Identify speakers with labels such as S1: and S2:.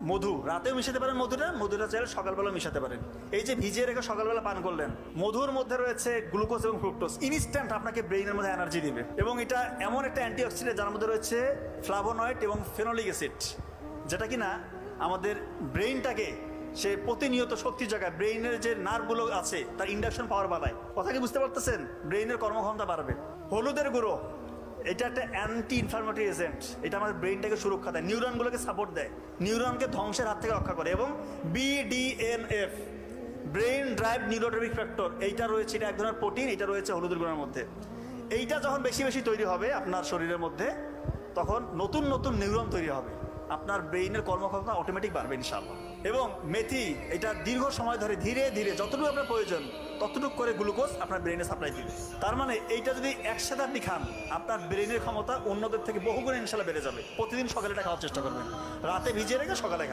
S1: মধু রাতেও মিশাতে পারেন, মধুটা চাইলে সকালবেলা মিশাতে পারেন। এই যে ভিজিয়ে রেখে সকালবেলা পান করলেন, মধুর মধ্যে রয়েছে গ্লুকোজ এবং ফ্রুক্টোজ, ইনস্ট্যান্ট আপনাকে ব্রেইনের মধ্যে এনার্জি দিবে। এবং এটা এমন একটা অ্যান্টিঅক্সিডেন্ট যার মধ্যে রয়েছে ফ্লাভোনয়েড এবং ফেনোলিক অ্যাসিড, যেটা কিনা আমাদের ব্রেইনটাকে সে প্রতিনিয়ত শক্তির জায়গায় ব্রেইনের যে নার্ভগুলো আছে তার ইন্ডাকশন পাওয়ার বাড়ায়। কথা কি বুঝতে পারতেছেন? ব্রেইনের কর্মক্ষমতা বাড়বে। হলুদের গুঁড়ো, এটা একটা অ্যান্টি ইনফ্লামেটরি এজেন্ট, এটা আমাদের ব্রেইনটাকে সুরক্ষা দেয়, নিউরনগুলোকে সাপোর্ট দেয়, নিউরনকে ধ্বংসের হাত থেকে রক্ষা করে। এবং BDNF, brain drive neurotrophic factor, এইটা রয়েছে, এটা এক ধরনের প্রোটিন, এটা রয়েছে হলুদের গুঁড়োর মধ্যে। এইটা যখন বেশি বেশি তৈরি হবে আপনার শরীরের মধ্যে, তখন নতুন নতুন নিউরন তৈরি হবে, আপনার ব্রেইনের কর্মক্ষমতা অটোমেটিক বাড়বে ইনশাআল্লাহ। এবং মেথি, এটা দীর্ঘ সময় ধরে ধীরে ধীরে যতটুকু আপনার প্রয়োজন ততটুকু করে গ্লুকোজ আপনার ব্রেইনে সাপ্লাই দিবে। তার মানে এইটা যদি একসাথে আপনি খান, আপনার ব্রেইনের ক্ষমতা অন্যদের থেকে বহুগুণে ইনশাআল্লাহ বেড়ে যাবে। প্রতিদিন সকালে এটা খাওয়ার চেষ্টা করবেন, রাতে ভিজিয়ে রেখে সকালে খান।